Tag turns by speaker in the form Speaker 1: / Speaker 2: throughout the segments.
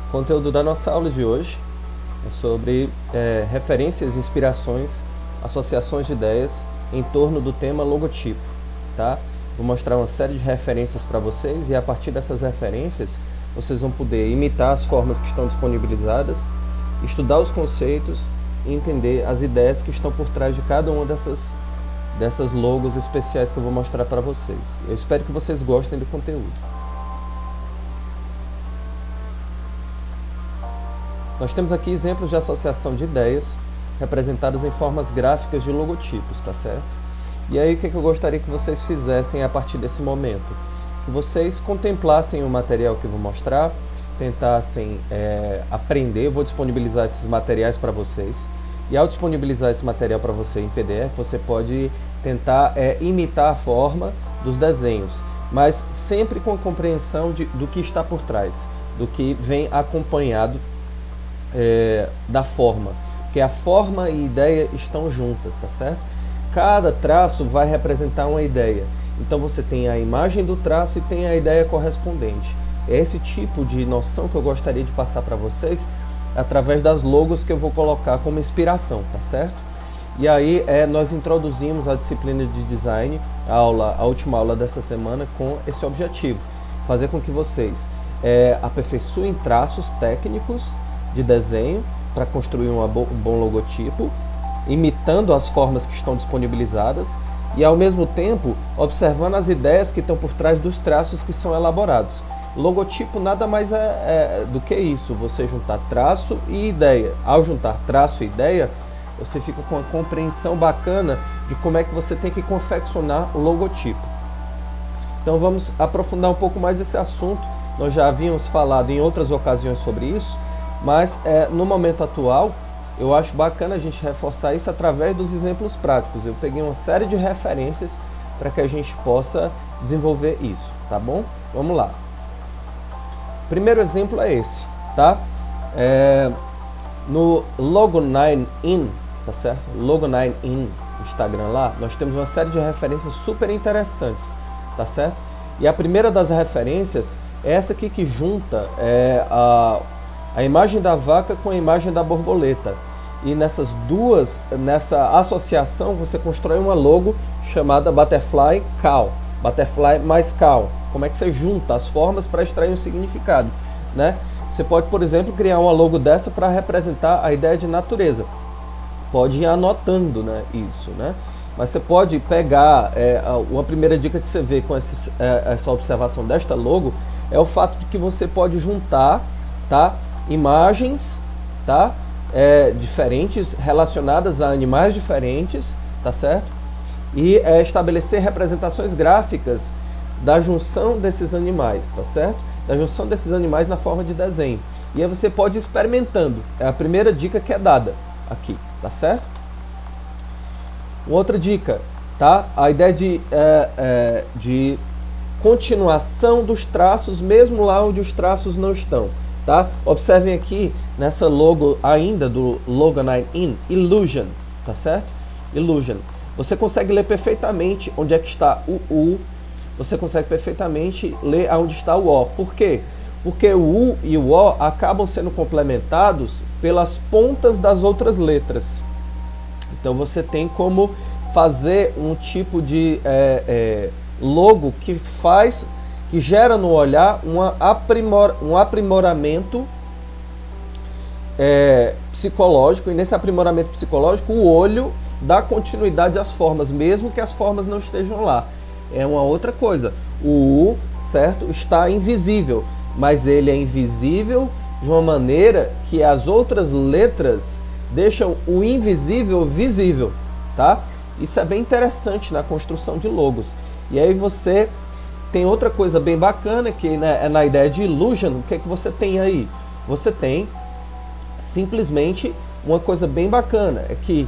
Speaker 1: O conteúdo da nossa aula de hoje é sobre referências, inspirações, associações de ideias em torno do tema logotipo, tá? Vou mostrar uma série de referências para vocês e a partir dessas referências vocês vão poder imitar as formas que estão disponibilizadas, estudar os conceitos e entender as ideias que estão por trás de cada uma dessas logos especiais que eu vou mostrar para vocês. Eu espero que vocês gostem do conteúdo. Nós temos aqui exemplos de associação de ideias representadas em formas gráficas de logotipos, tá certo? E aí o que eu gostaria que vocês fizessem a partir desse momento? Que vocês contemplassem o material que eu vou mostrar, tentassem aprender. Eu vou disponibilizar esses materiais para vocês. E ao disponibilizar esse material para você em PDF, você pode tentar imitar a forma dos desenhos, mas sempre com a compreensão do que está por trás, do que vem acompanhado da forma, porque a forma e ideia estão juntas, tá certo? Cada traço vai representar uma ideia, então você tem a imagem do traço e tem a ideia correspondente. É esse tipo de noção que eu gostaria de passar para vocês através das logos que eu vou colocar como inspiração, tá certo? E aí nós introduzimos a disciplina de design, a última aula dessa semana, com esse objetivo: fazer com que vocês aperfeiçoem traços técnicos de desenho para construir um bom logotipo, imitando as formas que estão disponibilizadas e ao mesmo tempo observando as ideias que estão por trás dos traços que são elaborados. Logotipo nada mais do que isso, você juntar traço e ideia. Ao juntar traço e ideia, você fica com uma compreensão bacana de como é que você tem que confeccionar o logotipo. Então vamos aprofundar um pouco mais esse assunto. Nós já havíamos falado em outras ocasiões sobre isso, mas no momento atual eu acho bacana a gente reforçar isso através dos exemplos práticos. Eu peguei uma série de referências para que a gente possa desenvolver isso, tá bom? Vamos lá. Primeiro exemplo é esse, tá? No Logo9in, tá certo? Logo9in, Instagram lá, nós temos uma série de referências super interessantes, tá certo? E a primeira das referências é essa aqui que junta a imagem da vaca com a imagem da borboleta. E nessa associação, você constrói uma logo chamada Butterfly Cow. Butterfly mais cow. Como é que você junta as formas para extrair um significado, né? Você pode, por exemplo, criar uma logo dessa para representar a ideia de natureza. Pode ir anotando, né, isso, né? Mas você pode pegar, uma primeira dica que você vê com essa observação desta logo é o fato de que você pode juntar, tá, imagens, tá, diferentes relacionadas a animais diferentes, tá certo? E estabelecer representações gráficas da junção desses animais, tá certo? Da junção desses animais na forma de desenho. E aí você pode ir experimentando. É a primeira dica que é dada aqui, tá certo? Outra dica, tá? A ideia de continuação dos traços, mesmo lá onde os traços não estão, tá? Observem aqui nessa logo ainda do Logo9in, Illusion, tá certo? Illusion. Você consegue ler perfeitamente onde é que está o U, você consegue perfeitamente ler onde está o O. Por quê? Porque o U e o O acabam sendo complementados pelas pontas das outras letras. Então você tem como fazer um tipo de logo que gera no olhar um aprimoramento psicológico, e nesse aprimoramento psicológico o olho dá continuidade às formas, mesmo que as formas não estejam lá. É uma outra coisa. O U, certo, está invisível, mas ele é invisível de uma maneira que as outras letras deixam o invisível visível, tá? Isso é bem interessante na construção de logos. E aí você tem outra coisa bem bacana, que é na ideia de illusion. O que é que você tem aí? Você tem simplesmente uma coisa bem bacana, é que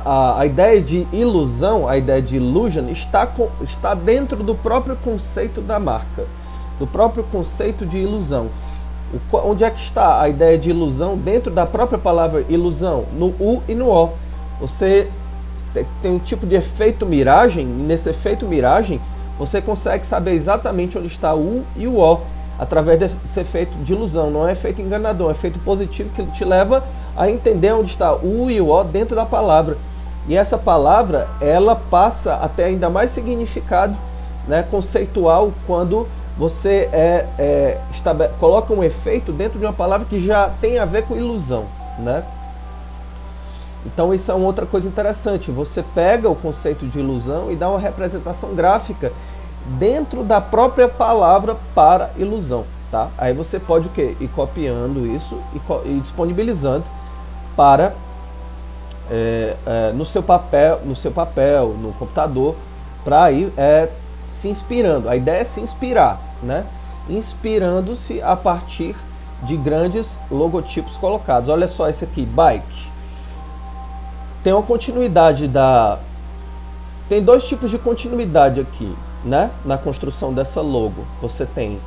Speaker 1: a ideia de ilusão, a ideia de illusion está dentro do próprio conceito da marca, do próprio conceito de ilusão. Onde é que está a ideia de ilusão? Dentro da própria palavra ilusão, no U e no O. Você tem um tipo de efeito miragem, e nesse efeito miragem você consegue saber exatamente onde está o U e o O. através desse efeito de ilusão. Não é efeito enganador, é um efeito positivo que te leva a entender onde está o e o o dentro da palavra. E essa palavra, ela passa a ter ainda mais significado, né, conceitual, quando você coloca um efeito dentro de uma palavra que já tem a ver com ilusão, né? Então isso é uma outra coisa interessante. Você pega o conceito de ilusão e dá uma representação gráfica dentro da própria palavra para ilusão, tá? Aí você pode o quê? Ir copiando isso e disponibilizando para no seu papel, no computador, para ir se inspirando. A ideia é se inspirar, né? Inspirando-se a partir de grandes logotipos colocados. Olha só esse aqui, bike. Tem uma continuidade tem dois tipos de continuidade aqui, né? Na construção dessa logo. Você tem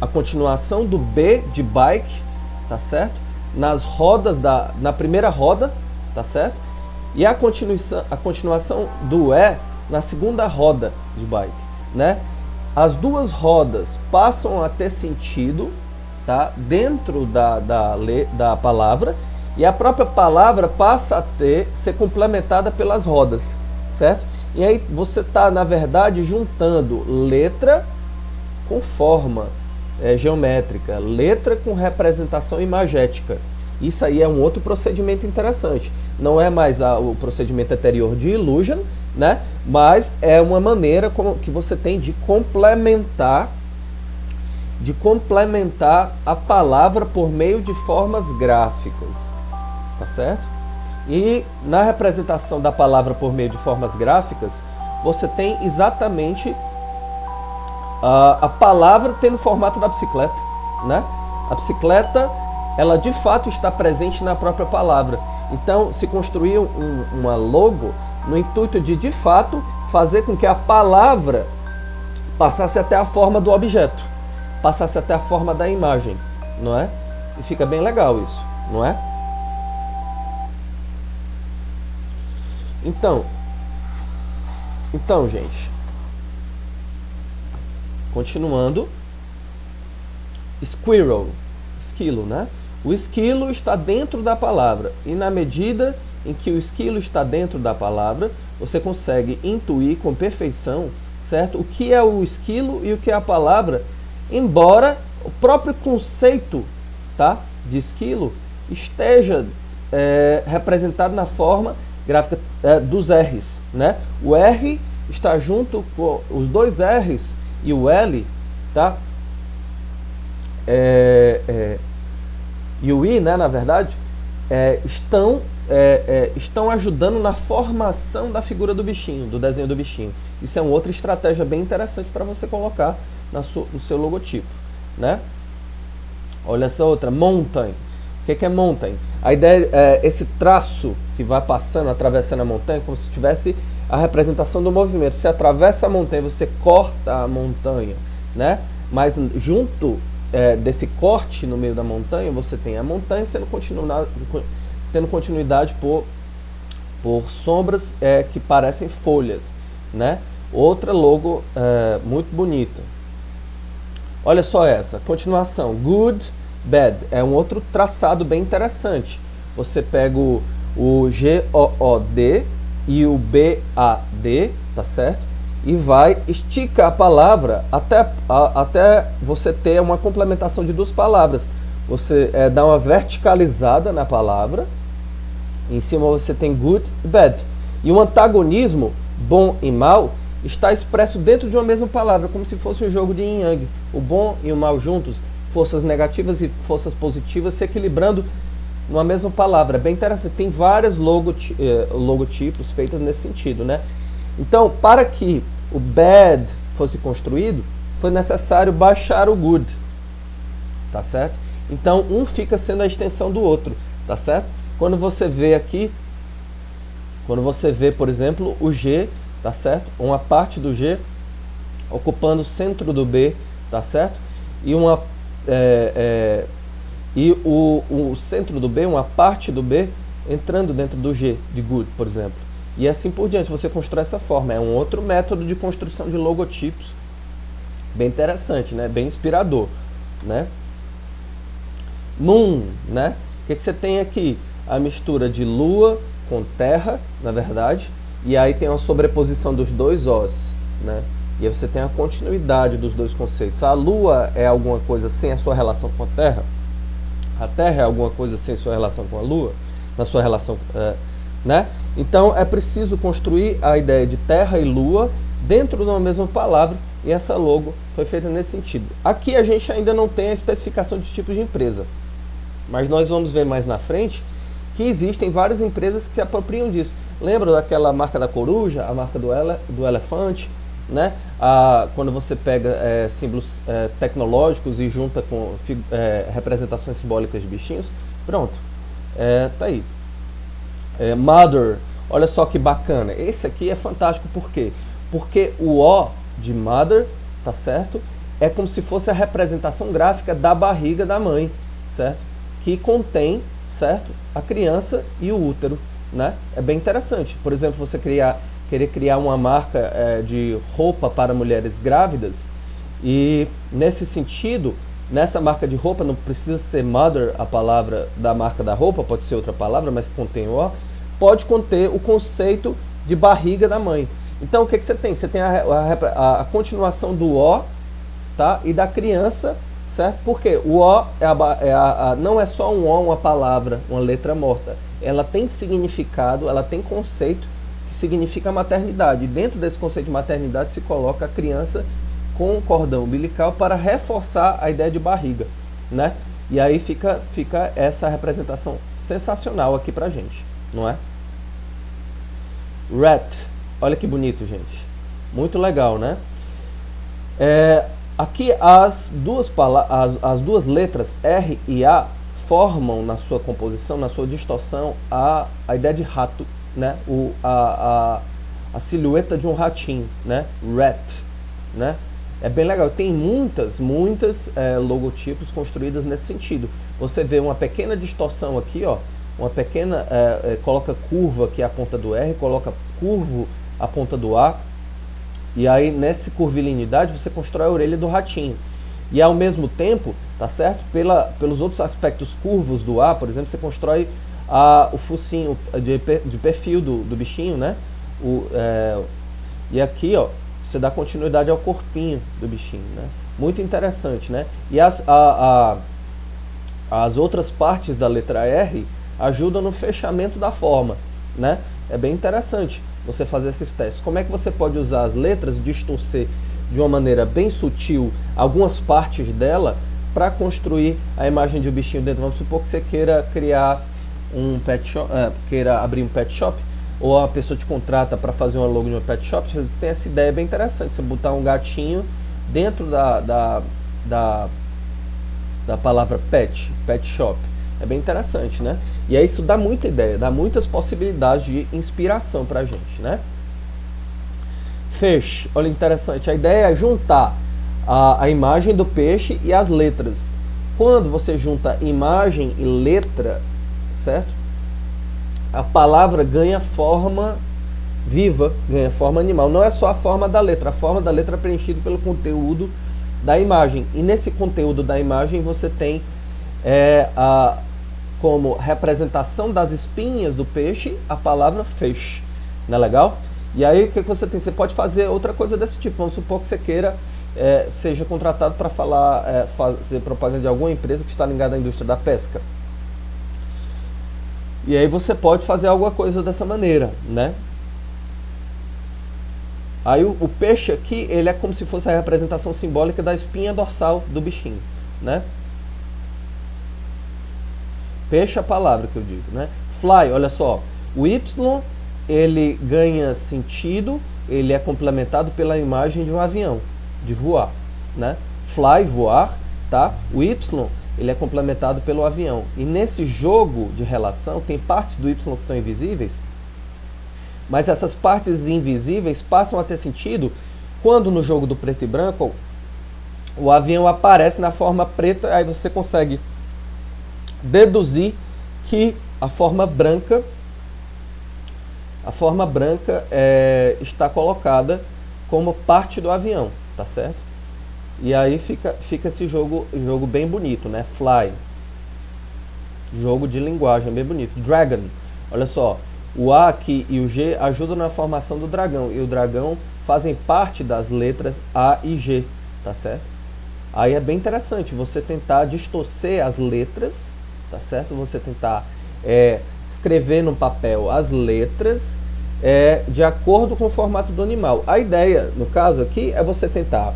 Speaker 1: a continuação do B de bike, tá certo? Nas rodas na primeira roda, tá certo? E a continuação do E na segunda roda de bike, né? As duas rodas passam a ter sentido, tá? Dentro da palavra, e a própria palavra passa a ser complementada pelas rodas, certo? E aí você está, na verdade, juntando letra com forma geométrica, letra com representação imagética. Isso aí é um outro procedimento interessante. Não é mais o procedimento anterior de Illusion, né? Mas é uma maneira que você tem de complementar a palavra por meio de formas gráficas, tá certo? E na representação da palavra por meio de formas gráficas, você tem exatamente a palavra tendo o formato da bicicleta, né? A bicicleta, ela de fato está presente na própria palavra. Então se construiu uma logo no intuito de fato fazer com que a palavra passasse até a forma do objeto, passasse até a forma da imagem, não é? E fica bem legal isso, não é? Então, gente, continuando, esquilo, né? O esquilo está dentro da palavra, e na medida em que o esquilo está dentro da palavra, você consegue intuir com perfeição, certo? O que é o esquilo e o que é a palavra, embora o próprio conceito, tá, de esquilo esteja representado na forma gráfica dos R's, né? O R está junto com os dois R's e o L, tá? E o I, né, na verdade, estão ajudando na formação da figura do bichinho, do desenho do bichinho. Isso é uma outra estratégia bem interessante para você colocar no seu logotipo, né? Olha essa outra, mountain. O que é mountain? A ideia é esse traço que vai passando, atravessando a montanha, como se tivesse a representação do movimento. Você atravessa a montanha, você corta a montanha, né? Mas junto desse corte no meio da montanha, você tem a montanha tendo continuidade por sombras que parecem folhas, né? Outra logo muito bonita. Olha só essa, continuação, good, bad, é um outro traçado bem interessante. Você pega o G-O-O-D e o B-A-D, tá certo? E estica a palavra até você ter uma complementação de duas palavras. Você dá uma verticalizada na palavra, em cima você tem good e bad. E o antagonismo, bom e mal, está expresso dentro de uma mesma palavra, como se fosse um jogo de yin yang. O bom e o mal juntos, forças negativas e forças positivas se equilibrando numa mesma palavra. É bem interessante, tem vários logotipos feitos nesse sentido, né? Então, para que o bad fosse construído, foi necessário baixar o good, tá certo? Então, um fica sendo a extensão do outro, tá certo? Quando você vê aqui, por exemplo, o G, tá certo? Uma parte do G ocupando o centro do B, tá certo? E o centro do B, uma parte do B, entrando dentro do G, de good, por exemplo. E assim por diante, você constrói essa forma. É um outro método de construção de logotipos Bem interessante, né? Bem inspirador, né? Moon, né? O que você tem aqui? A mistura de lua com terra, na verdade, e aí tem uma sobreposição dos dois Os, né? E aí você tem a continuidade dos dois conceitos. A lua é alguma coisa sem a sua relação com a terra? A terra é alguma coisa sem sua relação com a lua? Na sua relação, né? Então é preciso construir a ideia de terra e lua dentro de uma mesma palavra, e essa logo foi feita nesse sentido. Aqui a gente ainda não tem a especificação de tipos de empresa, mas nós vamos ver mais na frente que existem várias empresas que se apropriam disso. Lembra daquela marca da coruja, a marca do elefante, né? Quando você pega símbolos tecnológicos e junta com representações simbólicas de bichinhos, pronto, tá aí. Mother, olha só que bacana, esse aqui é fantástico, por quê? Porque o O de mother, tá certo? É como se fosse a representação gráfica da barriga da mãe, certo? Que contém, certo? A criança e o útero, né? É bem interessante. Por exemplo, você querer criar uma marca de roupa para mulheres grávidas, e nesse sentido, nessa marca de roupa não precisa ser mother a palavra da marca da roupa, pode ser outra palavra, mas contém o O, pode conter o conceito de barriga da mãe. Então o que você tem? Você tem a continuação do O, tá? E da criança, certo? Porque o O não é só um O, uma palavra, uma letra morta. Ela tem significado, ela tem conceito que significa maternidade. E dentro desse conceito de maternidade se coloca a criança com o cordão umbilical para reforçar a ideia de barriga, né? E aí fica essa representação sensacional aqui pra gente, não é? Rat, olha que bonito, gente. Muito legal, né? Aqui as duas letras R e A formam na sua composição, na sua distorção, a ideia de rato, né? A silhueta de um ratinho, né? Rat, né? É bem legal. Tem muitas logotipos construídos nesse sentido. Você vê uma pequena distorção aqui, ó, uma pequena, coloca curva, que é a ponta do R, coloca curvo a ponta do A, e aí nessa curvilínea você constrói a orelha do ratinho. E ao mesmo tempo, tá certo? Pelos outros aspectos curvos do A, por exemplo, você constrói o focinho de perfil do bichinho, né? E aqui, ó, você dá continuidade ao corpinho do bichinho, né? Muito interessante, né? E as outras partes da letra R ajudam no fechamento da forma, né? É bem interessante você fazer esses testes. Como é que você pode usar as letras, distorcer de uma maneira bem sutil algumas partes dela para construir a imagem de um bichinho dentro? Vamos supor que você queira criar um pet shop, queira abrir um pet shop, ou a pessoa te contrata para fazer uma logo de uma pet shop. Você tem essa ideia bem interessante, você botar um gatinho dentro da palavra pet shop. É bem interessante, né? E aí isso dá muita ideia, dá muitas possibilidades de inspiração pra gente, né? Fish, olha interessante, a ideia é juntar a imagem do peixe e as letras. Quando você junta imagem e letra, certo? A palavra ganha forma viva, ganha forma animal. Não é só a forma da letra é preenchida pelo conteúdo da imagem. E nesse conteúdo da imagem você tem como representação das espinhas do peixe a palavra fish. Não é legal? E aí o que você tem? Você pode fazer outra coisa desse tipo. Vamos supor que você queira seja contratado para fazer propaganda de alguma empresa que está ligada à indústria da pesca. E aí você pode fazer alguma coisa dessa maneira, né? Aí o peixe aqui, ele é como se fosse a representação simbólica da espinha dorsal do bichinho, né? Peixe é a palavra que eu digo, né? Fly, olha só, o Y, ele ganha sentido, ele é complementado pela imagem de um avião, de voar, né? Fly, voar, tá? O Y, ele é complementado pelo avião. E nesse jogo de relação, tem partes do Y que estão invisíveis, mas essas partes invisíveis passam a ter sentido quando no jogo do preto e branco o avião aparece na forma preta, aí você consegue deduzir que a forma branca está colocada como parte do avião, tá certo? E aí fica esse jogo bem bonito, né? Fly. Jogo de linguagem bem bonito. Dragon. Olha só, o A aqui e o G ajudam na formação do dragão. E o dragão fazem parte das letras A e G, tá certo? Aí é bem interessante você tentar distorcer as letras, tá certo? Você tentar escrever no papel as letras de acordo com o formato do animal. A ideia, no caso aqui, é você tentar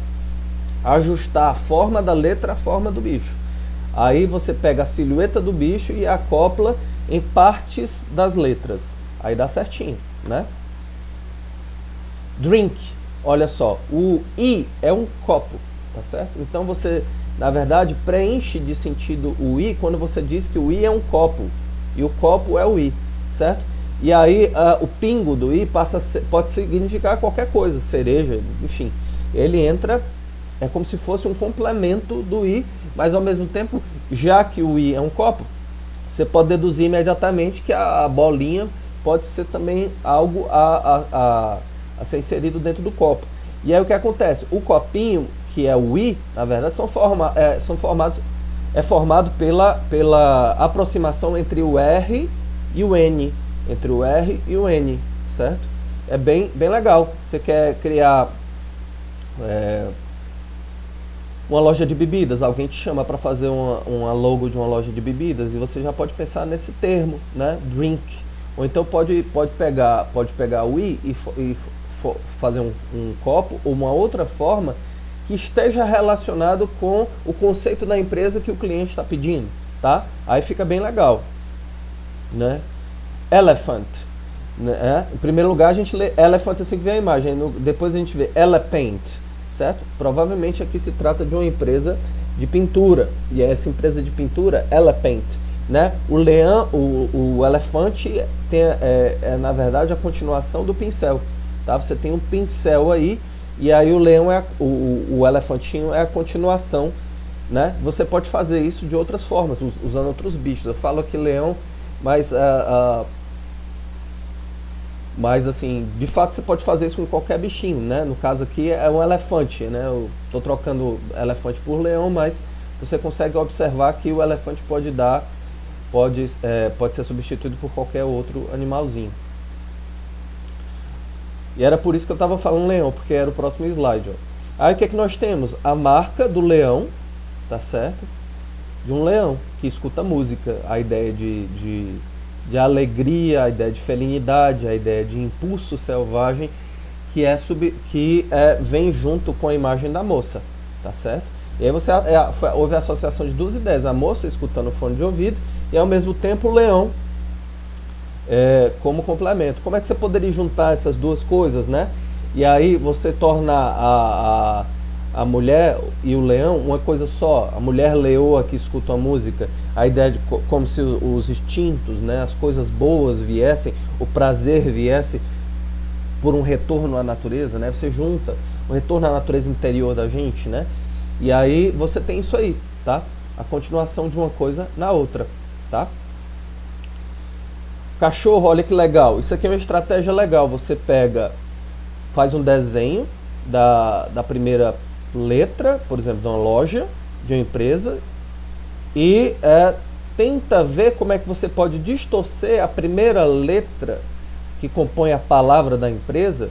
Speaker 1: ajustar a forma da letra à forma do bicho. Aí você pega a silhueta do bicho e acopla em partes das letras. Aí dá certinho, né? Drink. Olha só, o I é um copo, tá certo? Então você, na verdade, preenche de sentido o I quando você diz que o I é um copo. E o copo é o I, certo? E aí o pingo do I pode significar qualquer coisa, cereja, enfim. Ele entra... É como se fosse um complemento do I, mas ao mesmo tempo, já que o I é um copo, você pode deduzir imediatamente que a bolinha pode ser também algo a ser inserido dentro do copo. E aí o que acontece? O copinho, que é o I, na verdade, é formado pela aproximação entre o R e o N. Entre o R e o N, certo? É bem legal. Você quer criar... uma loja de bebidas, alguém te chama para fazer uma logo de uma loja de bebidas e você já pode pensar nesse termo, né? Drink. Ou então pode pegar o I e fazer um copo ou uma outra forma que esteja relacionado com o conceito da empresa que o cliente está pedindo, tá? Aí fica bem legal, né? Elephant. Né? Em primeiro lugar a gente lê elephant assim que vem a imagem, depois a gente vê elephant. Certo? Provavelmente aqui se trata de uma empresa de pintura, e essa empresa de pintura, Elephant, né? O leão, o elefante na verdade a continuação do pincel, tá? Você tem um pincel aí, e aí o leão o elefantinho é a continuação, né? Você pode fazer isso de outras formas, usando outros bichos. Eu falo aqui leão, mas assim, de fato você pode fazer isso com qualquer bichinho, né? No caso aqui é um elefante, né? Eu tô trocando elefante por leão, mas você consegue observar que o elefante pode ser substituído por qualquer outro animalzinho. E era por isso que eu estava falando leão, porque era o próximo slide, ó. Aí o que é que nós temos? A marca do leão, tá certo? De um leão que escuta música, a ideia de alegria, a ideia de felinidade, a ideia de impulso selvagem que vem junto com a imagem da moça, tá certo? E aí houve a associação de duas ideias, a moça escutando o fone de ouvido e ao mesmo tempo o leão como complemento. Como é que você poderia juntar essas duas coisas, né? E aí você tornar a mulher e o leão uma coisa só. A mulher leoa que escuta a música, a ideia de como se os instintos, né, as coisas boas viessem, o prazer viesse por um retorno à natureza, né? Você junta o retorno à natureza interior da gente, né? E aí você tem isso aí, tá? A continuação de uma coisa na outra, tá? Cachorro, olha que legal. Isso aqui é uma estratégia legal. Você faz um desenho da primeira letra, por exemplo, de uma loja, de uma empresa, e tenta ver como é que você pode distorcer a primeira letra que compõe a palavra da empresa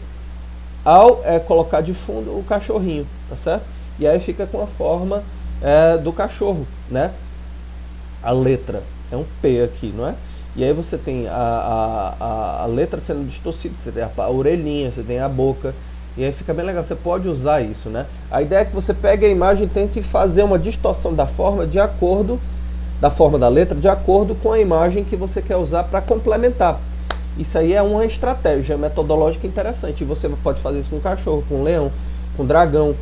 Speaker 1: ao colocar de fundo o cachorrinho, tá certo? E aí fica com a forma do cachorro, né? A letra é um P aqui, não é? E aí você tem a letra sendo distorcida, você tem a orelhinha, você tem a boca, e aí fica bem legal, você pode usar isso, né? A ideia é que você pegue a imagem e tente fazer uma distorção da forma da forma da letra, de acordo com a imagem que você quer usar para complementar. Isso aí é uma estratégia metodológica interessante, e você pode fazer isso com cachorro, com leão, com dragão,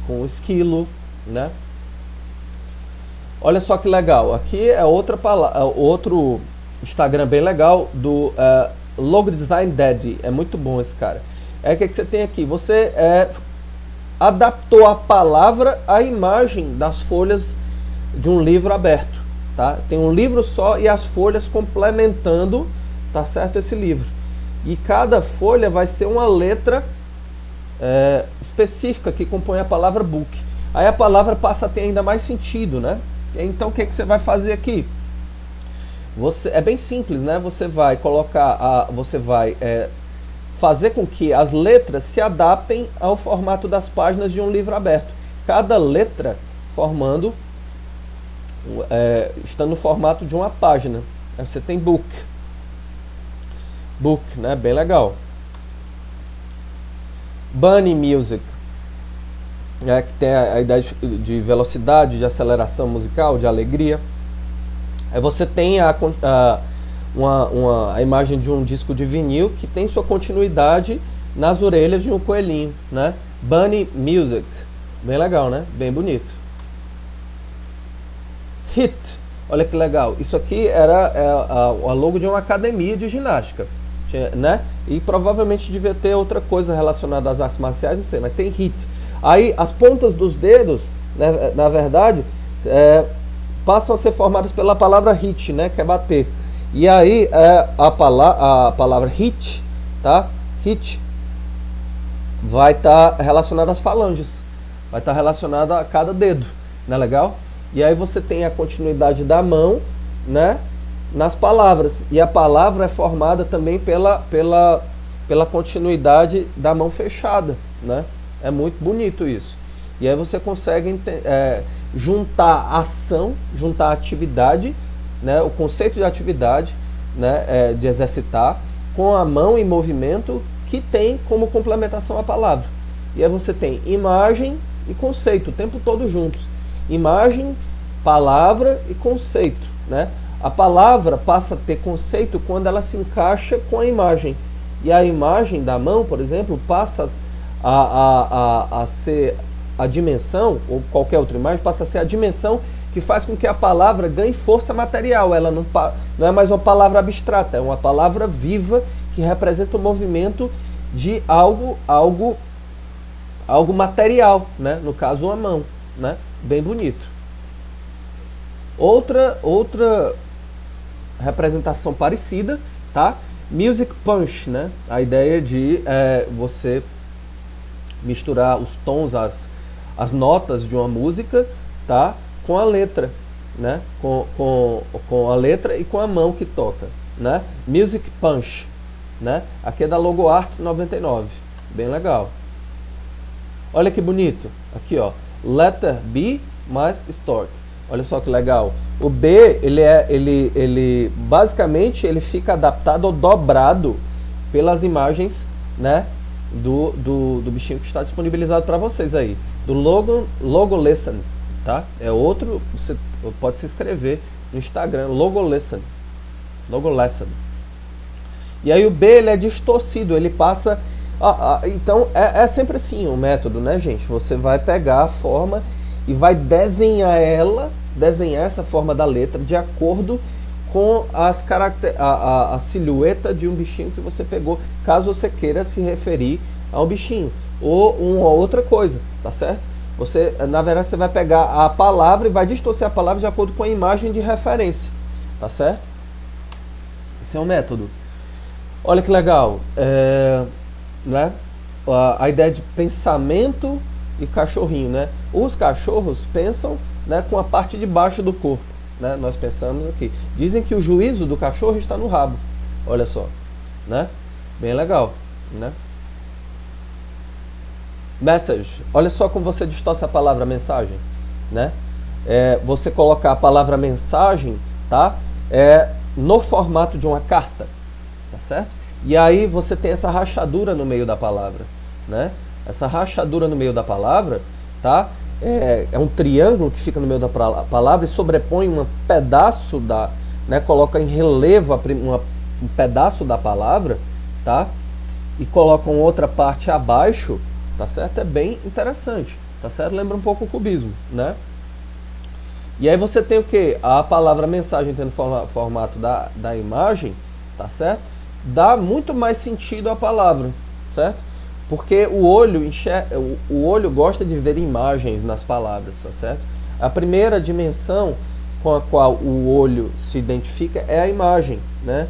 Speaker 1: com esquilo, né? Olha só que legal, aqui é outro Instagram bem legal do Logo Design Daddy, é muito bom esse cara. O que você tem aqui? Você adaptou a palavra à imagem das folhas de um livro aberto, tá? Tem um livro só e as folhas complementando, tá certo, esse livro. E cada folha vai ser uma letra específica que compõe a palavra book. aí a palavra passa a ter ainda mais sentido, né? Então o que você vai fazer aqui? É bem simples, né? Você vai colocar, fazer com que as letras se adaptem ao formato das páginas de um livro aberto. Cada letra está no formato de uma página. Aí você tem book, né? Bem legal. Bunny music, que tem a ideia de velocidade, de aceleração musical, de alegria. Aí você tem a imagem de um disco de vinil que tem sua continuidade nas orelhas de um coelhinho, né? Bunny music, bem legal, né? Bem bonito. Hit, olha que legal. Isso aqui era a logo de uma academia de ginástica, né? E provavelmente devia ter outra coisa relacionada às artes marciais, não sei, mas tem hit. Aí as pontas dos dedos, né, na verdade, passam a ser formadas pela palavra hit, né, que é bater. E aí a palavra hit, tá? Hit vai estar relacionada às falanges, vai estar relacionada a cada dedo, não é legal? E aí você tem a continuidade da mão, né, nas palavras. E a palavra é formada também pela continuidade da mão fechada, né? É muito bonito isso. E aí você consegue juntar ação, juntar atividade, né, o conceito de atividade, né, de exercitar, com a mão em movimento, que tem como complementação a palavra. E aí você tem imagem e conceito o tempo todo juntos. Imagem, palavra e conceito, né? A palavra passa a ter conceito quando ela se encaixa com a imagem. E a imagem da mão, por exemplo, passa a ser a dimensão, ou qualquer outra imagem, passa a ser a dimensão que faz com que a palavra ganhe força material. Ela não é mais uma palavra abstrata, é uma palavra viva que representa o movimento de algo material, né? No caso, uma mão, né? Bem bonito. Outra representação parecida, tá? Music punch, né? A ideia de você misturar os tons, as notas de uma música, tá? Com a letra, né? Com a letra e com a mão que toca, né? Music punch, né? Aqui é da LogoArt 99, bem legal. Olha que bonito, aqui ó, letter B mais stork. Olha só que legal. O B, ele basicamente ele fica adaptado ou dobrado pelas imagens, né, do bichinho que está disponibilizado para vocês aí, do Logo Lesson, tá? É outro, você pode se inscrever no Instagram, Logo Lesson. E aí o B, ele é distorcido, ele passa então é sempre assim o método, né, gente? Você vai pegar a forma e vai desenhar essa forma da letra de acordo com a silhueta de um bichinho que você pegou, caso você queira se referir a um bichinho ou uma outra coisa, tá certo? Você, na verdade, você vai pegar a palavra e vai distorcer a palavra de acordo com a imagem de referência, tá certo? Esse é um método. Olha que legal, né? A ideia de pensamento e cachorrinho, né? Os cachorros pensam, né, com a parte de baixo do corpo, né? Nós pensamos aqui. Dizem que o juízo do cachorro está no rabo. Olha só, né? Bem legal, né? Message. Olha só como você distorce a palavra mensagem, né? Você colocar a palavra mensagem, tá? No formato de uma carta, tá certo? E aí você tem essa rachadura no meio da palavra, né? Essa rachadura no meio da palavra, tá? É um triângulo que fica no meio da palavra e sobrepõe um pedaço né? Coloca em relevo um pedaço da palavra, tá? E colocam outra parte abaixo, tá certo? É bem interessante, tá certo? Lembra um pouco o cubismo, né? E aí você tem o que? A palavra mensagem tendo formato da imagem, tá certo? Dá muito mais sentido à palavra, certo? Porque o olho gosta de ver imagens nas palavras, tá certo? A primeira dimensão com a qual o olho se identifica é a imagem, né?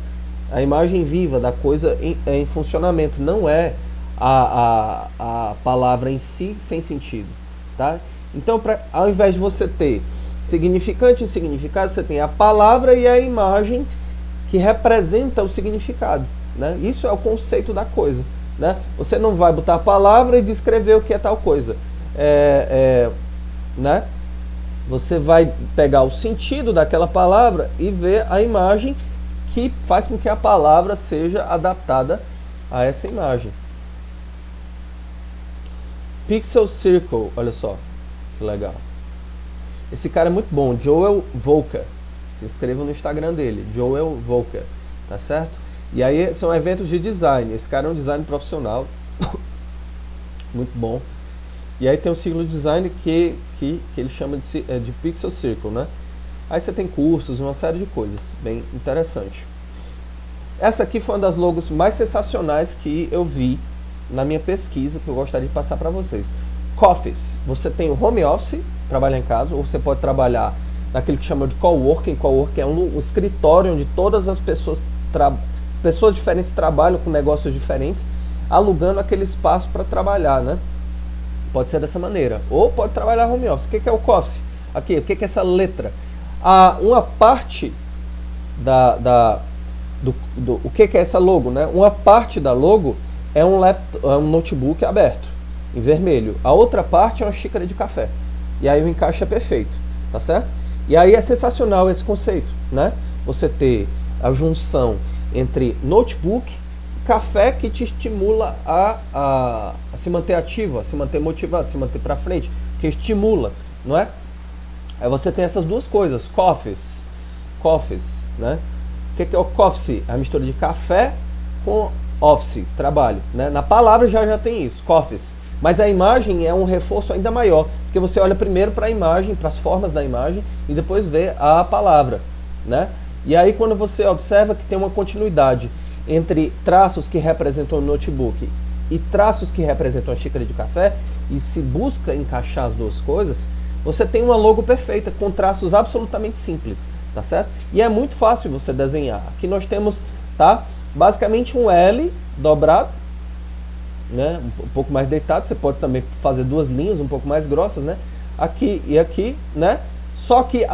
Speaker 1: A imagem viva da coisa em funcionamento, não é a palavra em si sem sentido, tá? Então, ao invés de você ter significante e significado, você tem a palavra e a imagem que representa o significado, né? Isso é o conceito da coisa, né? Você não vai botar a palavra e descrever o que é tal coisa, né? Você vai pegar o sentido daquela palavra e ver a imagem que faz com que a palavra seja adaptada a essa imagem. Pixel Circle, olha só, que legal. Esse cara é muito bom, Joel Volker. Se inscreva no Instagram dele, Joel Volker, tá certo? E aí são eventos de design. Esse cara é um design profissional, muito bom. E aí tem o ciclo de design que ele chama de Pixel Circle, né? Aí você tem cursos, uma série de coisas, bem interessante. Essa aqui foi uma das logos mais sensacionais que eu vi na minha pesquisa, que eu gostaria de passar para vocês. Coffees, você tem o home office, trabalhar em casa, ou você pode trabalhar naquilo que chama de coworking. Coworking é um escritório onde todas as pessoas diferentes trabalham com negócios diferentes, alugando aquele espaço para trabalhar, né? Pode ser dessa maneira. Ou pode trabalhar home office. O que é o coffee? Aqui, o que é essa letra? Uma parte o que é essa logo, né? Uma parte da logo é um notebook aberto, em vermelho. A outra parte é uma xícara de café. E aí o encaixe é perfeito, tá certo? E aí é sensacional esse conceito, né? Você ter a junção entre notebook, café, que te estimula a se manter ativo, a se manter motivado, a se manter para frente, que estimula, não é? Aí você tem essas duas coisas, coffees, né? O que é o coffee? A mistura de café com office, trabalho, né? Na palavra já tem isso, coffees. Mas a imagem é um reforço ainda maior, porque você olha primeiro para a imagem, para as formas da imagem, e depois vê a palavra, né? E aí quando você observa que tem uma continuidade entre traços que representam o notebook e traços que representam a xícara de café, e se busca encaixar as duas coisas, você tem uma logo perfeita, com traços absolutamente simples, tá certo? E é muito fácil você desenhar. Aqui nós temos, tá, basicamente um L dobrado, né, um pouco mais deitado. Você pode também fazer duas linhas um pouco mais grossas, né, aqui e aqui, né, só que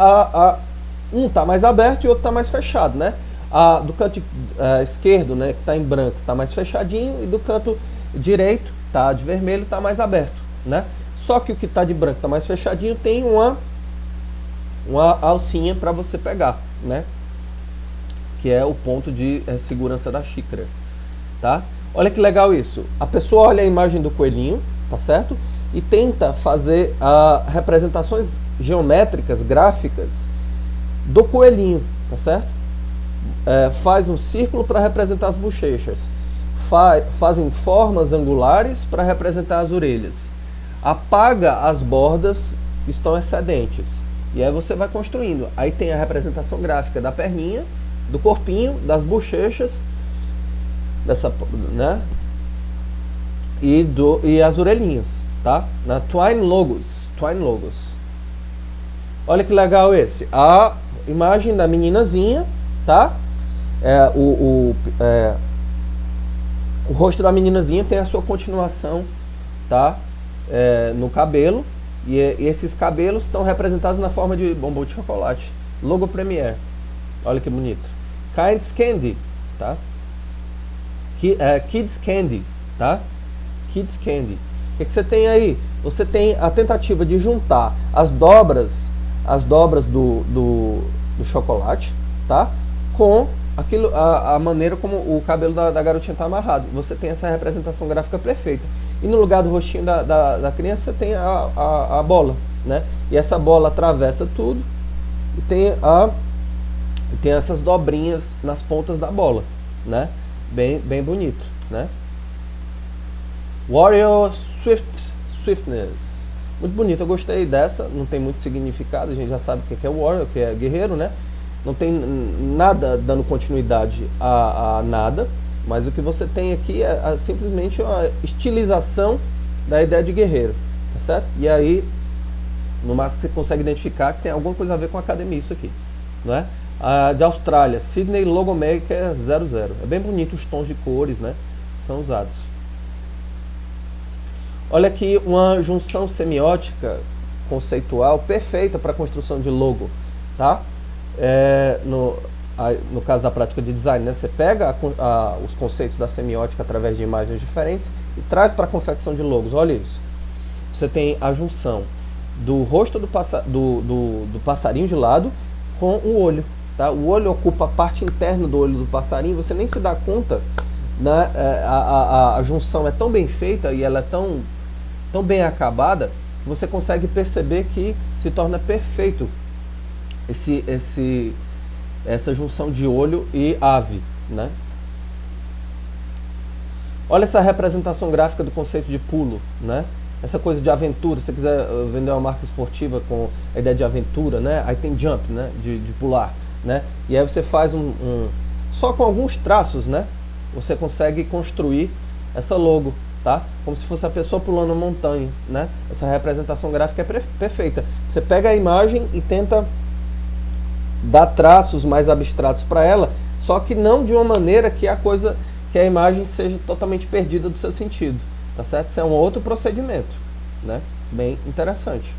Speaker 1: um tá mais aberto e o outro tá mais fechado, né. Do canto esquerdo, né, que está em branco, está mais fechadinho, e do canto direito, tá de vermelho, está mais aberto, né. Só que o que está de branco está mais fechadinho, tem uma alcinha para você pegar, né, que é o ponto de segurança da xícara, tá. Olha que legal isso. A pessoa olha a imagem do coelhinho, tá certo, e tenta fazer representações geométricas, gráficas do coelhinho, tá certo. Faz um círculo para representar as bochechas, fazem formas angulares para representar as orelhas, apaga as bordas que estão excedentes, e aí você vai construindo. Aí tem a representação gráfica da perninha, do corpinho, das bochechas, né, e as orelhinhas, tá? Na Twine Logos. Olha que legal esse. A imagem da meninazinha, tá? O rosto da meninazinha tem a sua continuação, tá? No cabelo, e esses cabelos estão representados na forma de bombom de chocolate. Logo Premiere. Olha que bonito. Kids Candy, tá? Kids Candy, tá? Kids Candy. O que você tem aí? Você tem a tentativa de juntar as dobras do chocolate, tá? Com a maneira como o cabelo da garotinha está amarrado. Você tem essa representação gráfica perfeita. E no lugar do rostinho da criança, você tem a bola, né? E essa bola atravessa tudo e tem essas dobrinhas nas pontas da bola, né? Bem bonito, né? Warrior Swiftness. Muito bonito, eu gostei dessa. Não tem muito significado, a gente já sabe o que é Warrior, o que é guerreiro, né? Não tem nada dando continuidade a nada, mas o que você tem aqui é simplesmente uma estilização da ideia de guerreiro, tá certo? E aí, no máximo que você consegue identificar que tem alguma coisa a ver com a academia isso aqui, não é? De Austrália, Sydney Logomaker 00. É bem bonito os tons de cores, né, que são usados. Olha aqui uma junção semiótica conceitual perfeita para a construção de logo, tá? No caso da prática de design, né? Você pega os conceitos da semiótica através de imagens diferentes e traz para a confecção de logos. Olha isso. Você tem a junção do rosto do passarinho de lado com o olho. Tá? O olho ocupa a parte interna do olho do passarinho, você nem se dá conta, né? A junção é tão bem feita e ela é tão bem acabada que você consegue perceber que se torna perfeito essa junção de olho e ave, né? Olha essa representação gráfica do conceito de pulo, né? Essa coisa de aventura, se você quiser vender uma marca esportiva com a ideia de aventura, né? Aí tem jump, né? De pular, né? E aí você faz só com alguns traços, né? Você consegue construir essa logo, tá? Como se fosse a pessoa pulando uma montanha, né? Essa representação gráfica é perfeita. Você pega a imagem e tenta dar traços mais abstratos para ela, só que não de uma maneira que a imagem seja totalmente perdida do seu sentido, tá certo? Isso é um outro procedimento, né? Bem interessante.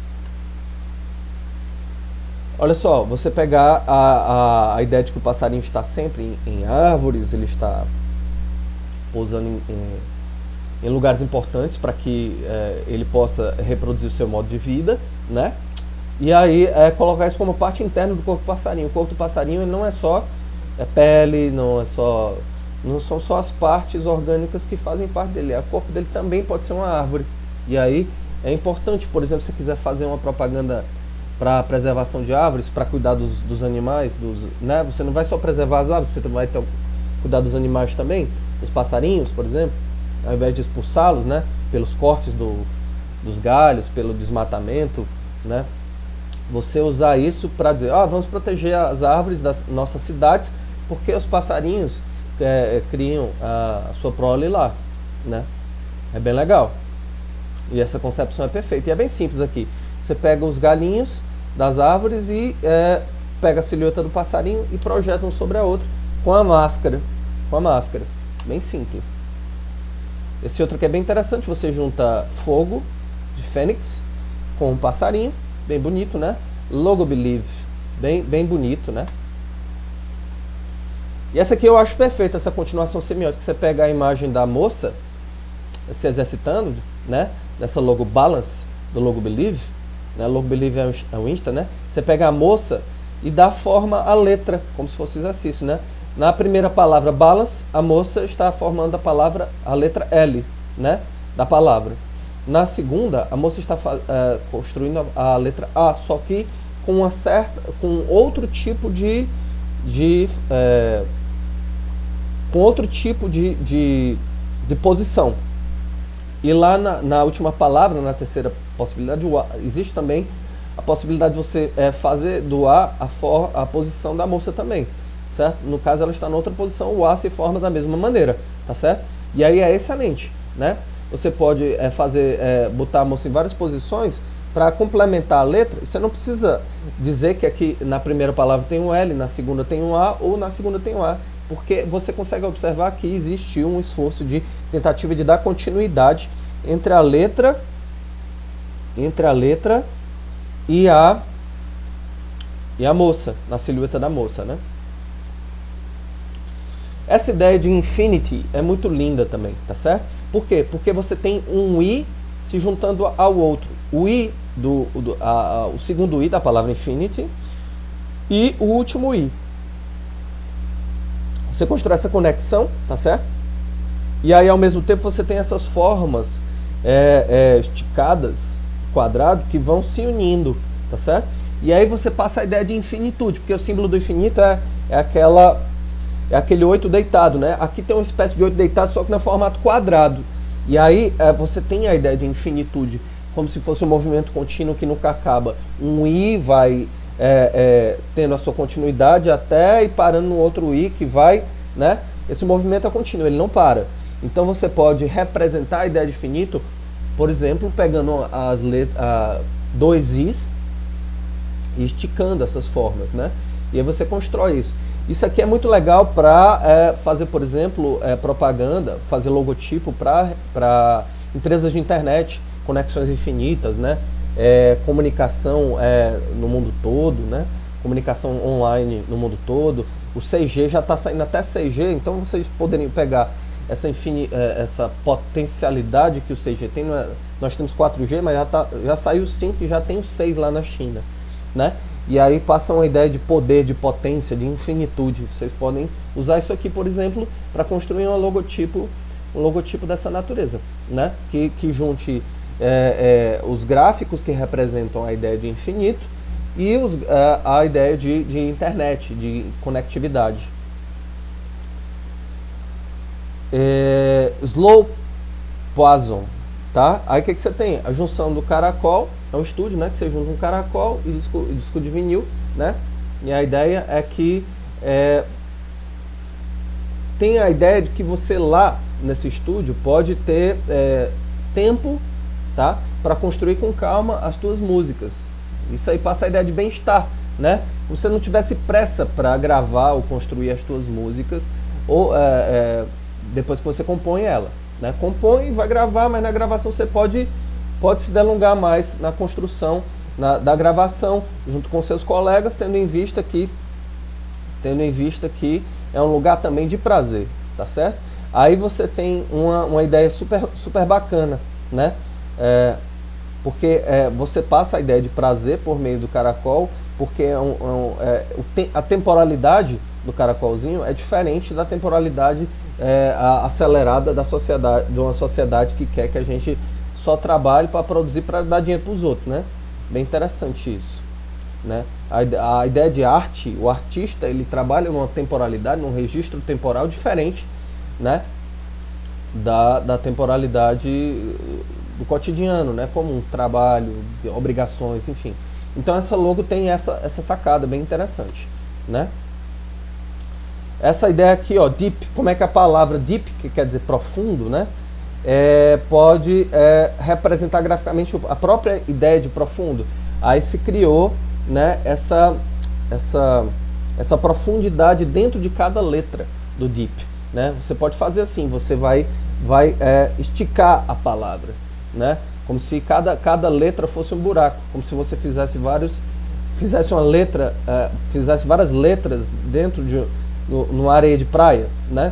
Speaker 1: Olha só, você pegar a ideia de que o passarinho está sempre em árvores, ele está pousando em lugares importantes para que ele possa reproduzir o seu modo de vida, né? E aí colocar isso como parte interna do corpo do passarinho. O corpo do passarinho ele não é só pele, não são só as partes orgânicas que fazem parte dele. O corpo dele também pode ser uma árvore. E aí é importante, por exemplo, se você quiser fazer uma propaganda para a preservação de árvores, para cuidar dos animais, né? Você não vai só preservar as árvores, você vai cuidar dos animais também, dos passarinhos, por exemplo, ao invés de expulsá-los, né? Pelos cortes dos galhos, pelo desmatamento, né? Você usar isso para dizer, vamos proteger as árvores das nossas cidades, porque os passarinhos criam a sua prole lá, né? É bem legal. E essa concepção é perfeita. E é bem simples aqui. Você pega os galinhos das árvores e pega a silhueta do passarinho e projeta um sobre a outra com a máscara. Bem simples. Esse outro aqui é bem interessante. Você junta fogo de fênix com um passarinho. Bem bonito, né? Logo Believe. Bem bonito, né? E essa aqui eu acho perfeita, essa continuação semiótica. Você pega a imagem da moça se exercitando, né? Dessa logo Balance, do Logo Believe. Né? Logo Believe é o Insta, né? Você pega a moça e dá forma à letra, como se fosse exercício, né? Na primeira palavra Balance, a moça está formando a letra L, né? Da palavra. Na segunda, a moça está construindo a letra A, só que com outro tipo de posição. E lá na última palavra, na terceira possibilidade, existe também a possibilidade de você fazer do A a posição da moça também, certo? No caso, ela está na outra posição, o A se forma da mesma maneira, tá certo? E aí é excelente, né? Você pode botar a moça em várias posições para complementar a letra. Você não precisa dizer que aqui na primeira palavra tem um L, na segunda tem um A ou na segunda tem um A, porque você consegue observar que existe um esforço de tentativa de dar continuidade entre a letra e a moça, na silhueta da moça, né? Essa ideia de infinity é muito linda também, tá certo? Por quê? Porque você tem um I se juntando ao outro. O I, o segundo I da palavra infinity e o último I. Você constrói essa conexão, tá certo? E aí, ao mesmo tempo, você tem essas formas esticadas, quadrado, que vão se unindo, tá certo? E aí você passa a ideia de infinitude, porque o símbolo do infinito é aquele 8 deitado, né? Aqui tem uma espécie de 8 deitado, só que no formato quadrado. E aí você tem a ideia de infinitude, como se fosse um movimento contínuo que nunca acaba. Um I vai tendo a sua continuidade até ir parando no outro I que vai, né? Esse movimento é contínuo, ele não para. Então você pode representar a ideia de infinito, por exemplo, pegando dois Is e esticando essas formas, né? E aí você constrói isso. Isso aqui é muito legal para fazer, por exemplo, propaganda, fazer logotipo para empresas de internet, conexões infinitas, né? comunicação no mundo todo, né? Comunicação online no mundo todo. O 6G já está saindo até 6G, então vocês poderiam pegar essa potencialidade que o 6G tem. Nós temos 4G, mas já saiu o 5 e já tem o 6 lá na China, né? E aí passa uma ideia de poder, de potência, de infinitude. Vocês podem usar isso aqui, por exemplo, para construir um logotipo dessa natureza, né? Que junte os gráficos que representam a ideia de infinito e a ideia de internet, de conectividade. Slow Poison, tá? Aí o que você tem? A junção do caracol, é um estúdio, né? Que você junta um caracol e disco de vinil, né? E a ideia é que tem a ideia de que você lá nesse estúdio pode ter tempo, tá? Para construir com calma as tuas músicas. Isso aí passa a ideia de bem-estar, né? Você não tivesse pressa para gravar ou construir as tuas músicas, ou depois que você compõe ela, né? Compõe e vai gravar, mas na gravação você pode se delongar mais na construção da gravação, junto com seus colegas, tendo em vista que é um lugar também de prazer, tá certo? Aí você tem uma ideia super bacana, né? Porque você passa a ideia de prazer por meio do caracol, porque a temporalidade do caracolzinho é diferente da temporalidade acelerada de uma sociedade que quer que a gente só trabalhe para produzir, para dar dinheiro para os outros, né? Bem interessante isso, né? A ideia de arte, o artista, ele trabalha numa temporalidade, num registro temporal diferente, né? Da temporalidade do cotidiano, né? Como um trabalho, obrigações, enfim. Então essa logo tem essa sacada bem interessante, né? Essa ideia aqui, ó, deep, como é que a palavra deep, que quer dizer profundo, né? Pode representar graficamente a própria ideia de profundo. Aí se criou, né, essa profundidade dentro de cada letra do deep, né? Você pode fazer assim, você vai esticar a palavra, né? Como se cada letra fosse um buraco, como se você fizesse várias letras dentro de numa areia de praia, né?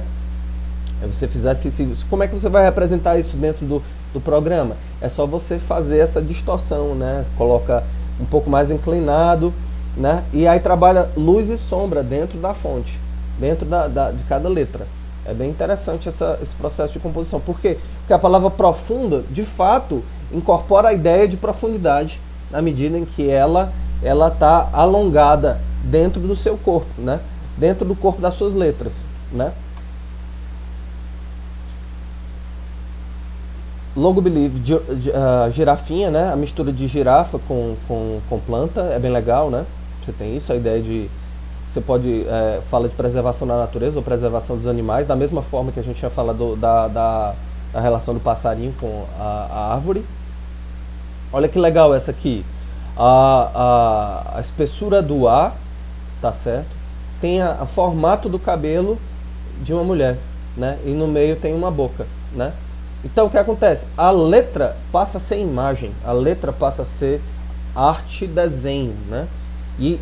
Speaker 1: Aí você fizesse isso. Como é que você vai representar isso dentro do programa? É só você fazer essa distorção, né? Coloca um pouco mais inclinado, né? E aí trabalha luz e sombra dentro da fonte, dentro de cada letra. É bem interessante esse processo de composição. Por quê? Porque a palavra profunda, de fato, incorpora a ideia de profundidade na medida em que ela está alongada dentro do seu corpo, né? Dentro do corpo das suas letras, né? Logo Believe, girafinha, né? A mistura de girafa com planta é bem legal, né? Você tem isso, a ideia de... Você pode fala de preservação da natureza ou preservação dos animais, da mesma forma que a gente tinha falado da relação do passarinho com a árvore. Olha que legal essa aqui. A espessura do A, tá certo? Tem o formato do cabelo de uma mulher, né? E no meio tem uma boca, né? Então o que acontece? A letra passa a ser imagem, a letra passa a ser arte, desenho, né? E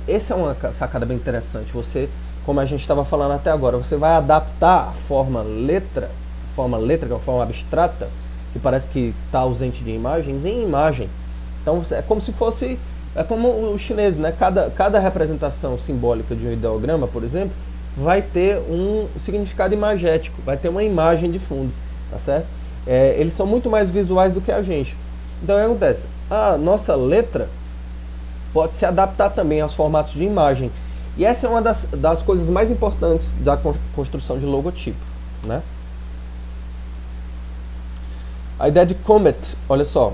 Speaker 1: essa é uma sacada bem interessante. Você, como a gente estava falando até agora, você vai adaptar a forma letra, que é uma forma abstrata, que parece que está ausente de imagens, em imagem. Então é como se fosse... É como os chineses, né? Cada representação simbólica de um ideograma, por exemplo, vai ter um significado imagético, vai ter uma imagem de fundo, tá certo? Eles são muito mais visuais do que a gente. Então o que acontece? A nossa letra pode se adaptar também aos formatos de imagem. E essa é uma das coisas mais importantes da construção de logotipo, né? A ideia de comet, olha só.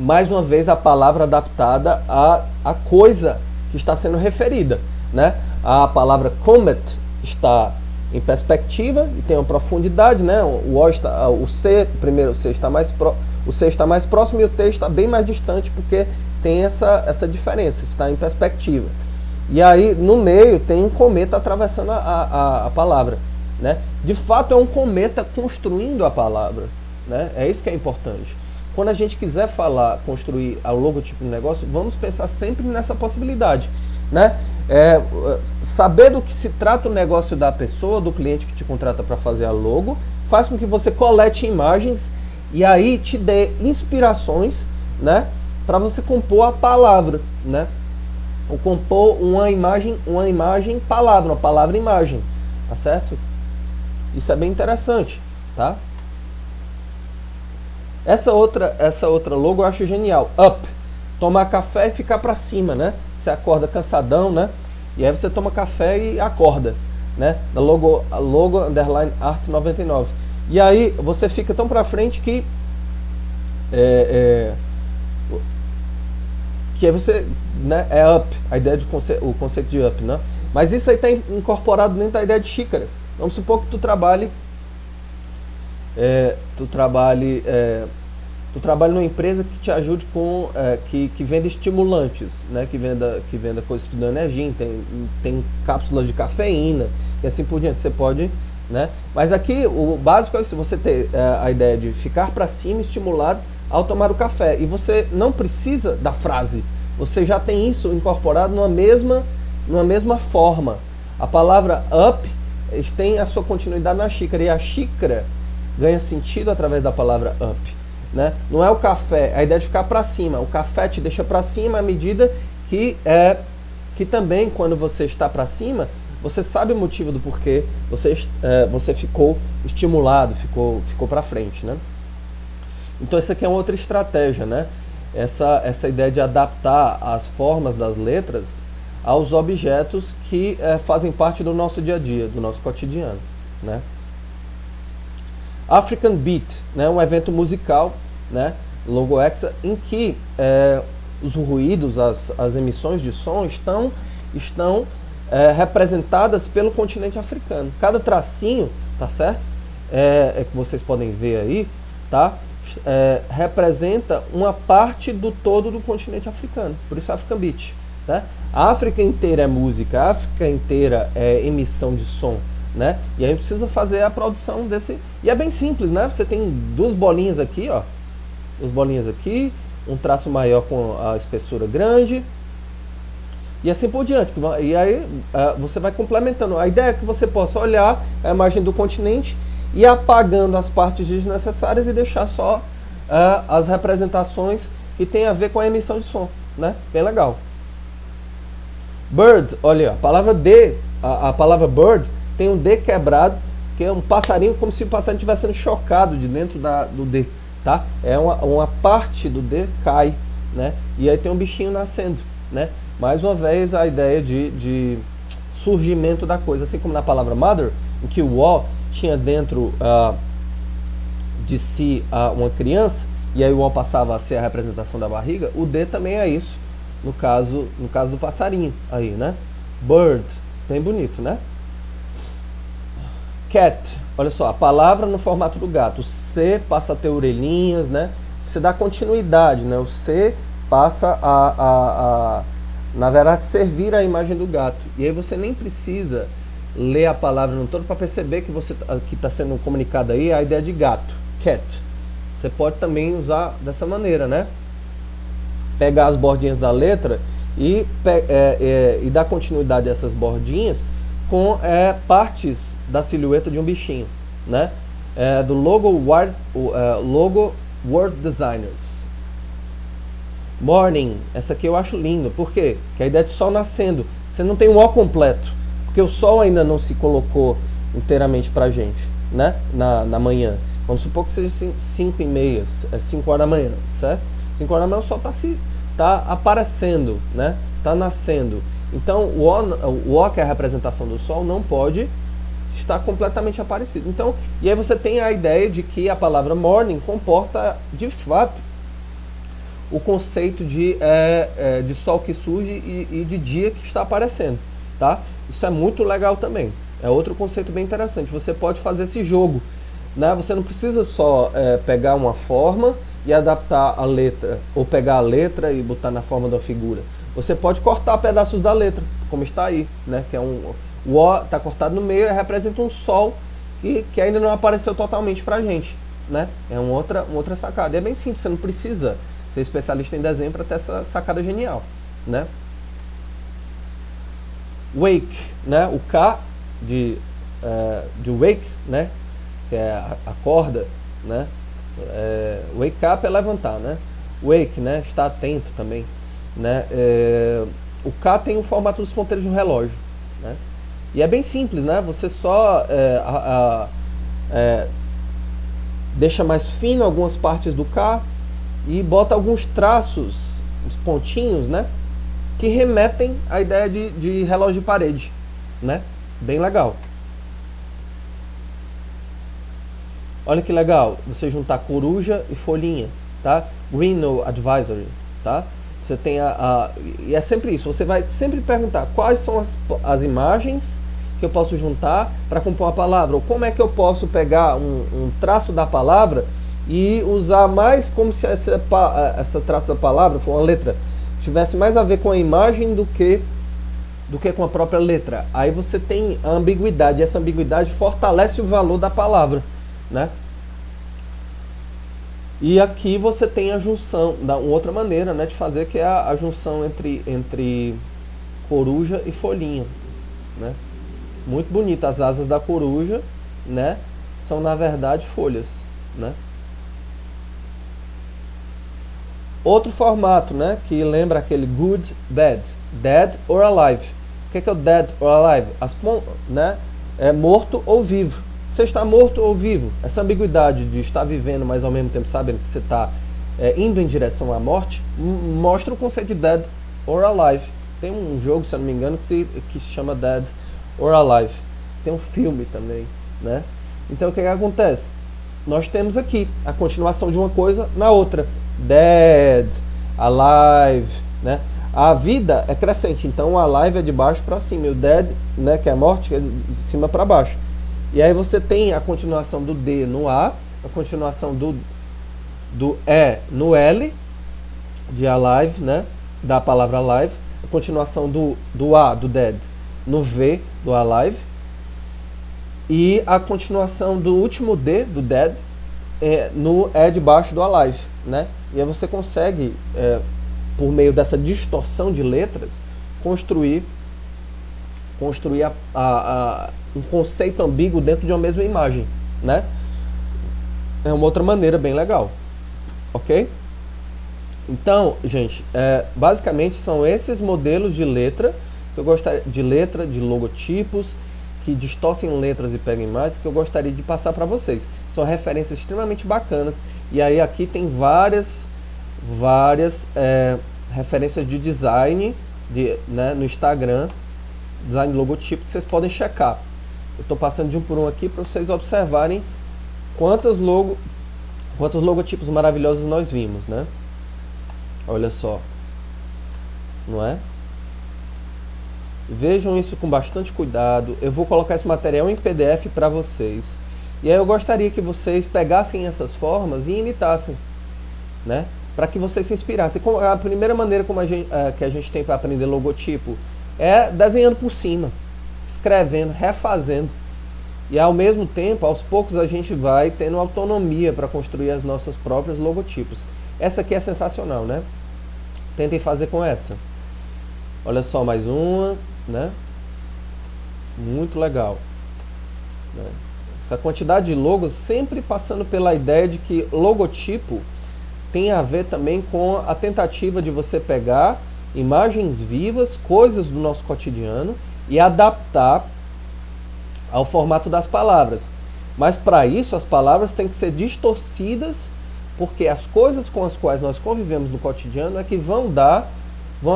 Speaker 1: Mais uma vez a palavra adaptada à coisa que está sendo referida, né? A palavra comet está em perspectiva e tem uma profundidade, né? O C está mais próximo e o T está bem mais distante, porque tem essa diferença, está em perspectiva. E aí no meio tem um cometa atravessando a palavra, né? De fato é um cometa construindo a palavra, né? É isso que é importante. quando a gente quiser falar, construir o logotipo do negócio, vamos pensar sempre nessa possibilidade, né? Saber do que se trata o negócio da pessoa, do cliente que te contrata para fazer a logo, faz com que você colete imagens e aí te dê inspirações, né, para você compor a palavra, né? Ou compor uma imagem palavra, uma palavra imagem, tá certo? Isso é bem interessante, tá? Essa outra logo eu acho genial. Up, tomar café e ficar para cima, né? Você acorda cansadão, né? E aí você toma café e acorda, né? Da logo underline art 99. E aí você fica tão para frente que que aí você, né, é up, a ideia de o conceito de up, né? Mas isso aí está incorporado dentro da ideia de xícara. Vamos supor que tu trabalhe numa empresa que te ajude com que venda estimulantes, né? Que venda coisas que dão energia, tem cápsulas de cafeína e assim por diante. Você pode, né? Mas aqui o básico é isso, você ter a ideia de ficar para cima, estimulado ao tomar o café. E você não precisa da frase, você já tem isso incorporado numa mesma forma. A palavra up tem a sua continuidade na xícara, e a xícara ganha sentido através da palavra up, né? Não é o café, a ideia de ficar para cima. O café te deixa para cima à medida que também, quando você está para cima, você sabe o motivo do porquê você ficou estimulado, ficou para frente, né? Então essa aqui é uma outra estratégia, né? Essa ideia de adaptar as formas das letras aos objetos que fazem parte do nosso dia a dia, do nosso cotidiano, né? African Beat, né? Um evento musical, né? Logo Hexa, em que os ruídos, as emissões de som estão representadas pelo continente africano. Cada tracinho, tá certo? Que vocês podem ver aí, tá? Representa uma parte do todo do continente africano, por isso African Beat, né? A África inteira é música, a África inteira é emissão de som, né? E aí precisa fazer a produção desse, e é bem simples, né? Você tem duas bolinhas aqui, ó, duas bolinhas aqui, um traço maior com a espessura grande e assim por diante. E aí você vai complementando. A ideia é que você possa olhar a imagem do continente e apagando as partes desnecessárias e deixar só as representações que tem a ver com a emissão de som, né? Bem legal. Bird, olha, a palavra D, a palavra bird tem um D quebrado, que é um passarinho, como se o passarinho estivesse sendo chocado de dentro do D, tá? É uma parte do D cai, né? E aí tem um bichinho nascendo, né? Mais uma vez a ideia de surgimento da coisa, assim como na palavra mother, em que o O tinha dentro de si uma criança, e aí o O passava a ser a representação da barriga, o D também é isso, no caso do passarinho aí, né? Bird, bem bonito, né? Cat, olha só, a palavra no formato do gato, o C passa a ter orelhinhas, né? Você dá continuidade, né? O C passa na verdade, servir a imagem do gato, e aí você nem precisa ler a palavra no todo para perceber que está sendo comunicado aí a ideia de gato, cat. Você pode também usar dessa maneira, né? Pegar as bordinhas da letra e dar continuidade a essas bordinhas com partes da silhueta de um bichinho, né? Do logo Word Designers. Morning, essa aqui eu acho linda, por quê? Porque a ideia de sol nascendo, você não tem um O completo, porque o sol ainda não se colocou inteiramente pra gente, né? Na manhã. Vamos supor que seja 5h30, 5 horas da manhã, certo? 5 horas da manhã o sol tá aparecendo, né? Tá nascendo. Então o O, que é a representação do sol, não pode estar completamente aparecido. Então, e aí você tem a ideia de que a palavra morning comporta, de fato, o conceito de sol que surge e de dia que está aparecendo, tá? Isso é muito legal também. É outro conceito bem interessante. Você pode fazer esse jogo, né? Você não precisa só pegar uma forma e adaptar a letra, ou pegar a letra e botar na forma da figura. Você pode cortar pedaços da letra, como está aí, né? Que é o O está cortado no meio e representa um sol que ainda não apareceu totalmente pra gente, né? É uma outra sacada. E é bem simples, você não precisa ser especialista em desenho para ter essa sacada genial, né? Wake, né? O K de wake, né? Que é a corda, né? Wake up é levantar, né? Wake, né? Estar atento também, né? O K tem o formato dos ponteiros de um relógio, né? E é bem simples, né? Você só deixa mais fino algumas partes do K e bota alguns traços, uns pontinhos, né? Que remetem à ideia de relógio de parede, né? Bem legal. Olha que legal, você juntar coruja e folhinha, tá? Rhino Advisory, tá? Você tem e é sempre isso, você vai sempre perguntar quais são as imagens que eu posso juntar para compor uma palavra, ou como é que eu posso pegar um traço da palavra e usar mais como se essa traço da palavra, for uma letra, tivesse mais a ver com a imagem do que com a própria letra. Aí você tem a ambiguidade, e essa ambiguidade fortalece o valor da palavra, né? E aqui você tem a junção, uma outra maneira, né, de fazer, que é a junção entre coruja e folhinha, né? Muito bonita. As asas da coruja, né, são na verdade folhas, né? Outro formato, né, que lembra aquele good, bad, dead or alive. O que é o dead or alive? Né, é morto ou vivo. Você está morto ou vivo? Essa ambiguidade de estar vivendo, mas ao mesmo tempo sabendo que você está indo em direção à morte, mostra o conceito de dead or alive. Tem um jogo, se eu não me engano, que se chama Dead or Alive. Tem um filme também, né? Então o que acontece? Nós temos aqui a continuação de uma coisa na outra. Dead, alive, né? A vida é crescente, então o alive é de baixo para cima, e o dead, né, que é a morte, é de cima para baixo. E aí você tem a continuação do D no A, a continuação do E no L, de alive, né, da palavra alive, a continuação do A, do dead, no V, do alive, e a continuação do último D, do dead, no E de baixo do alive, né? E aí você consegue, por meio dessa distorção de letras, construir um conceito ambíguo dentro de uma mesma imagem, né? É uma outra maneira bem legal, ok? Então, gente, basicamente são esses modelos de letra que eu gostaria, de logotipos que distorcem letras e pegam imagens, que eu gostaria de passar para vocês. São referências extremamente bacanas, e aí aqui tem várias referências de design né, no Instagram, design de logotipo, que vocês podem checar. Eu estou passando de um por um aqui para vocês observarem quantos logotipos maravilhosos nós vimos, né? Olha só, não é? Vejam isso com bastante cuidado. Eu vou colocar esse material em PDF para vocês. E aí eu gostaria que vocês pegassem essas formas e imitassem, né? Para que vocês se inspirassem. A primeira maneira que a gente tem para aprender logotipo é desenhando por cima, escrevendo, refazendo. E ao mesmo tempo, aos poucos, a gente vai tendo autonomia para construir as nossas próprias logotipos. Essa aqui é sensacional, né? Tentem fazer com essa. Olha só, mais uma, né? Muito legal, né? Essa quantidade de logos sempre passando pela ideia de que logotipo tem a ver também com a tentativa de você pegar imagens vivas, coisas do nosso cotidiano e adaptar ao formato das palavras. Mas para isso as palavras têm que ser distorcidas, porque as coisas com as quais nós convivemos no cotidiano é que vão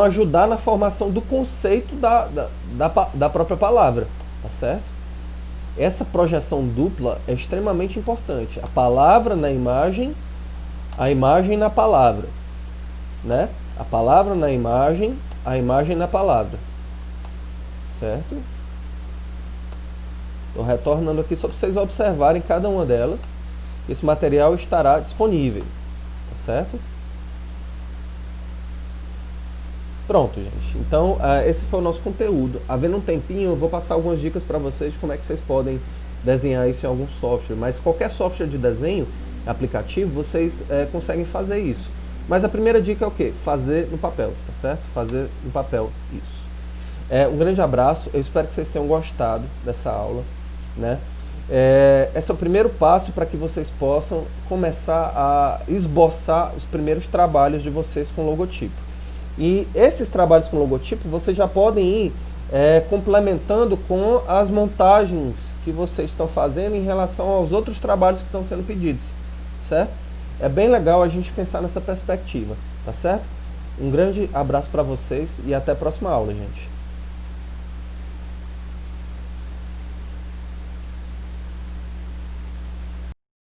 Speaker 1: ajudar na formação do conceito da própria palavra, tá certo? Essa projeção dupla é extremamente importante. A palavra na imagem, a imagem na palavra, né? A palavra na imagem, a imagem na palavra, certo? Estou retornando aqui só para vocês observarem cada uma delas. Esse material estará disponível, tá certo? Pronto, gente. Então, esse foi o nosso conteúdo. Havendo um tempinho, eu vou passar algumas dicas para vocês de como é que vocês podem desenhar isso em algum software. Mas qualquer software de desenho aplicativo, vocês conseguem fazer isso. Mas a primeira dica é o quê? Fazer no papel, tá certo? Fazer no papel isso. Um grande abraço, eu espero que vocês tenham gostado dessa aula, né? Esse é o primeiro passo para que vocês possam começar a esboçar os primeiros trabalhos de vocês com logotipo. E esses trabalhos com logotipo vocês já podem ir complementando com as montagens que vocês estão fazendo em relação aos outros trabalhos que estão sendo pedidos, certo? É bem legal a gente pensar nessa perspectiva, tá certo? Um grande abraço para vocês e até a próxima aula, gente.